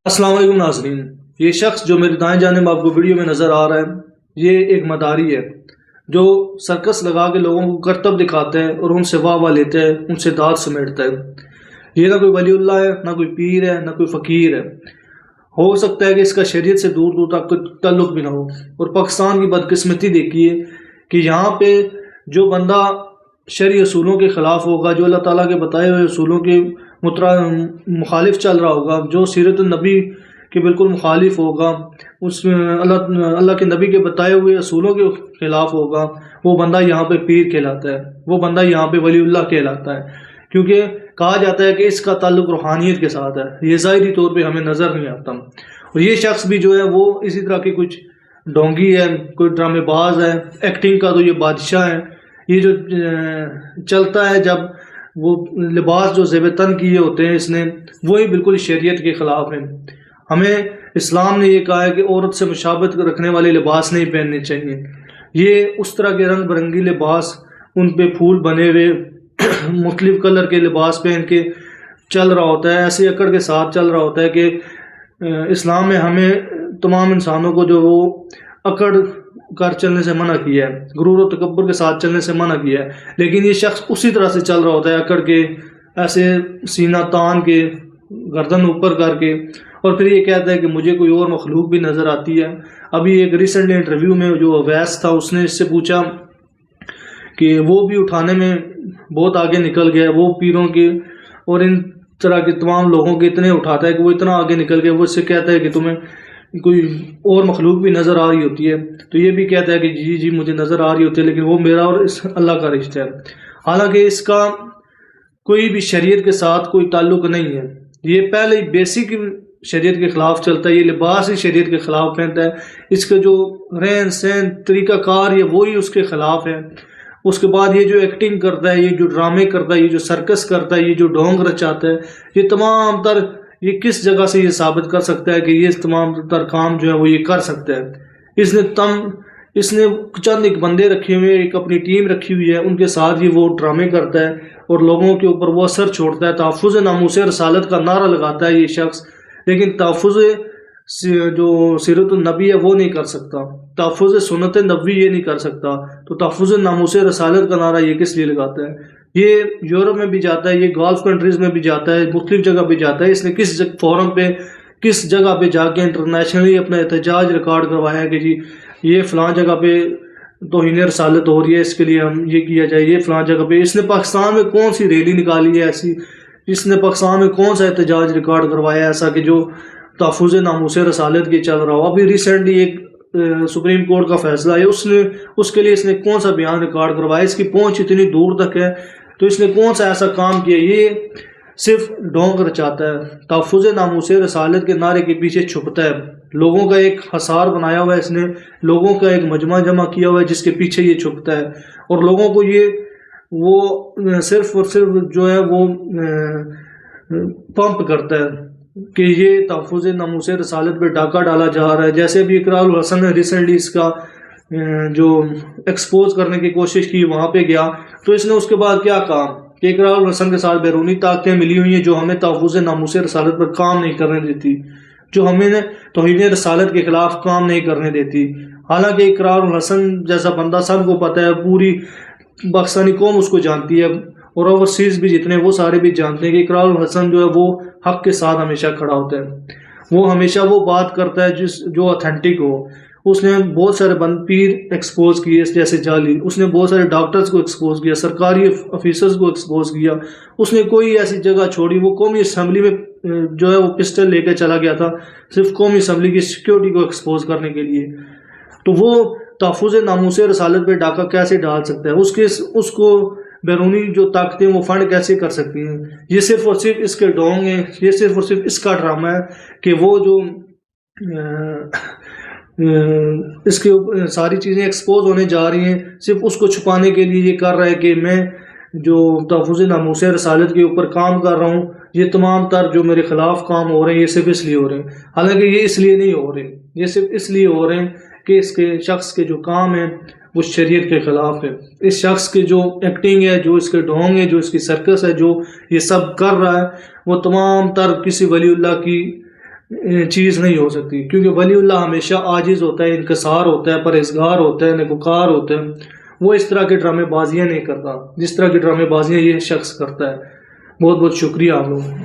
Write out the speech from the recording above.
السلام علیکم ناظرین، یہ شخص جو میرے دائیں جانب آپ کو ویڈیو میں نظر آ رہا ہے، یہ ایک مداری ہے جو سرکس لگا کے لوگوں کو کرتب دکھاتا ہے اور ان سے واہ واہ لیتا ہے، ان سے داد سمیٹتا ہے۔ یہ نہ کوئی ولی اللہ ہے، نہ کوئی پیر ہے، نہ کوئی فقیر ہے۔ ہو سکتا ہے کہ اس کا شریعت سے دور دور تک کوئی تعلق بھی نہ ہو۔ اور پاکستان کی بدقسمتی دیکھیے کہ یہاں پہ جو بندہ شرعی اصولوں کے خلاف ہوگا، جو اللہ تعالیٰ کے بتائے ہوئے اصولوں کے مخالف چل رہا ہوگا، جو سیرت النبی کے بالکل مخالف ہوگا، اس میں اللہ کے نبی کے بتائے ہوئے اصولوں کے خلاف ہوگا، وہ بندہ یہاں پہ پیر کہلاتا ہے، وہ بندہ یہاں پہ ولی اللہ کہلاتا ہے، کیونکہ کہا جاتا ہے کہ اس کا تعلق روحانیت کے ساتھ ہے۔ یہ ظاہری طور پہ ہمیں نظر نہیں آتا، اور یہ شخص بھی جو ہے وہ اسی طرح کی کچھ ڈونگی ہے، کوئی ڈرامے باز ہے، ایکٹنگ کا تو یہ بادشاہ ہے۔ یہ جو چلتا ہے، جب وہ لباس جو زیب تن کیے ہوتے ہیں اس نے، وہی بالکل شریعت کے خلاف ہیں۔ ہمیں اسلام نے یہ کہا ہے کہ عورت سے مشابہت رکھنے والے لباس نہیں پہننے چاہیے۔ یہ اس طرح کے رنگ برنگی لباس، ان پہ پھول بنے ہوئے مختلف کلر کے لباس پہن کے چل رہا ہوتا ہے، ایسے اکڑ کے ساتھ چل رہا ہوتا ہے کہ اسلام میں ہمیں تمام انسانوں کو جو وہ اکڑ کر چلنے سے منع کیا ہے، غرور و تکبر کے ساتھ چلنے سے منع کیا ہے، لیکن یہ شخص اسی طرح سے چل رہا ہوتا ہے، اکڑ کے، ایسے سینہ تان کے، گردن اوپر کر کے، اور پھر یہ کہتا ہے کہ مجھے کوئی اور مخلوق بھی نظر آتی ہے۔ ابھی ایک ریسنٹلی انٹرویو میں جو اویس تھا، اس نے اس سے پوچھا کہ وہ بھی اٹھانے میں بہت آگے نکل گیا، وہ پیروں کے اور ان طرح کے تمام لوگوں کے اتنے اٹھاتا ہے کہ وہ اتنا آگے نکل گیا، وہ اس سے کہتا ہے کہ تمہیں کوئی اور مخلوق بھی نظر آ رہی ہوتی ہے، تو یہ بھی کہتا ہے کہ جی جی مجھے نظر آ رہی ہوتی ہے، لیکن وہ میرا اور اس اللہ کا رشتہ ہے۔ حالانکہ اس کا کوئی بھی شریعت کے ساتھ کوئی تعلق نہیں ہے۔ یہ پہلے ہی بیسک شریعت کے خلاف چلتا ہے، یہ لباس ہی شریعت کے خلاف پہنتا ہے، اس کا جو رہن سہن طریقہ کار ہے وہی اس کے خلاف ہے۔ اس کے بعد یہ جو ایکٹنگ کرتا ہے، یہ جو ڈرامے کرتا ہے، یہ جو سرکس کرتا ہے، یہ جو ڈونگ رچاتا ہے، یہ تمام تر، یہ کس جگہ سے یہ ثابت کر سکتا ہے کہ یہ تمام تر کام جو ہے وہ یہ کر سکتا ہے؟ اس نے چند ایک بندے رکھے ہوئے، ایک اپنی ٹیم رکھی ہوئی ہے، ان کے ساتھ یہ وہ ڈرامے کرتا ہے اور لوگوں کے اوپر وہ اثر چھوڑتا ہے۔ تحفظ ناموس رسالت کا نعرہ لگاتا ہے یہ شخص، لیکن تحفظ جو سیرت النبی ہے وہ نہیں کر سکتا، تحفظ سنت نبوی یہ نہیں کر سکتا، تو تحفظ ناموس رسالت کا نعرہ یہ کس لیے لگاتا ہے؟ یہ یورپ میں بھی جاتا ہے، یہ گالف کنٹریز میں بھی جاتا ہے، مختلف جگہ پہ جاتا ہے۔ اس نے کس فورم پہ، کس جگہ پہ جا کے انٹرنیشنلی اپنا احتجاج ریکارڈ کروایا ہے کہ جی یہ فلاں جگہ پہ توہین رسالت ہو رہی ہے، اس کے لیے ہم یہ کیا جائے، یہ فلاں جگہ پہ۔ اس نے پاکستان میں کون سی ریلی نکالی ہے ایسی؟ اس نے پاکستان میں کون سا احتجاج ریکارڈ کروایا ایسا کہ جو تحفظ ناموس رسالت کے چل رہا ہو؟ ابھی ریسنٹلی ایک سپریم کورٹ کا فیصلہ ہے، اس کے لیے اس نے کون سا بیان ریکارڈ کروایا؟ اس کی پہنچ اتنی دور تک ہے، تو اس نے کون سا ایسا کام کیا؟ یہ صرف ڈونگ رچاتا ہے، تحفظ ناموس رسالت کے نعرے کے پیچھے چھپتا ہے، لوگوں کا ایک حصار بنایا ہوا ہے، اس نے لوگوں کا ایک مجمع جمع کیا ہوا ہے جس کے پیچھے یہ چھپتا ہے، اور لوگوں کو وہ صرف اور صرف جو ہے وہ پمپ کرتا ہے کہ یہ تحفظ ناموس رسالت پہ ڈاکہ ڈالا جا رہا ہے۔ جیسے ابھی اقرار الحسن نے ریسنٹلی اس کا جو ایکسپوز کرنے کی کوشش کی، وہاں پہ گیا تو اس نے اس کے بعد کیا کہا کہ اقرار الحسن کے ساتھ بیرونی طاقتیں ملی ہوئی ہیں جو ہمیں تحفظ ناموس رسالت پر کام نہیں کرنے دیتی، جو ہمیں توہین رسالت کے خلاف کام نہیں کرنے دیتی۔ حالانکہ اقرار الحسن جیسا بندہ سب کو پتہ ہے، پوری پاکستانی قوم اس کو جانتی ہے، اور اوورسیز بھی جتنے وہ سارے بھی جانتے ہیں کہ اقرار الحسن جو ہے وہ حق کے ساتھ ہمیشہ کھڑا ہوتا ہے، وہ ہمیشہ وہ بات کرتا ہے جو اتھینٹک ہو۔ اس نے بہت سارے پیر ایکسپوز کیے جیسے جعلی، اس نے بہت سارے ڈاکٹرز کو ایکسپوز کیا، سرکاری آفیسرز کو ایکسپوز کیا، اس نے کوئی ایسی جگہ چھوڑی۔ وہ قومی اسمبلی میں جو ہے وہ پسٹل لے کے چلا گیا تھا صرف قومی اسمبلی کی سیکیورٹی کو ایکسپوز کرنے کے لیے، تو وہ تحفظ ناموس رسالت پہ ڈاکہ کیسے ڈال سکتا ہے؟ اس کو بیرونی جو طاقتیں وہ فنڈ کیسے کر سکتی ہیں؟ یہ صرف اور صرف اس کے ڈونگ ہیں، یہ صرف اور صرف اس کا ڈرامہ ہے کہ وہ جو اس کے ساری چیزیں ایکسپوز ہونے جا رہی ہیں، صرف اس کو چھپانے کے لیے یہ کر رہا ہے کہ میں جو تحفظ ناموس رسالت کے اوپر کام کر رہا ہوں، یہ تمام تر جو میرے خلاف کام ہو رہے ہیں یہ صرف اس لیے ہو رہے ہیں۔ حالانکہ یہ اس لیے نہیں ہو رہے، یہ صرف اس لیے ہو رہے ہیں کہ اس کے شخص کے جو کام ہیں وہ شریعت کے خلاف ہے۔ اس شخص کی جو ایکٹنگ ہے، جو اس کے ڈھونگ ہے، جو اس کی سرکس ہے، جو یہ سب کر رہا ہے، وہ تمام تر کسی ولی اللہ کی چیز نہیں ہو سکتی، کیونکہ ولی اللہ ہمیشہ عاجز ہوتا ہے، انکسار ہوتا ہے، پرہیزگار ہوتا ہے، نیکوکار ہوتا ہے، وہ اس طرح کے ڈرامے بازیاں نہیں کرتا جس طرح کی ڈرامے بازیاں یہ شخص کرتا ہے۔ بہت بہت شکریہ آپ لوگوں کو۔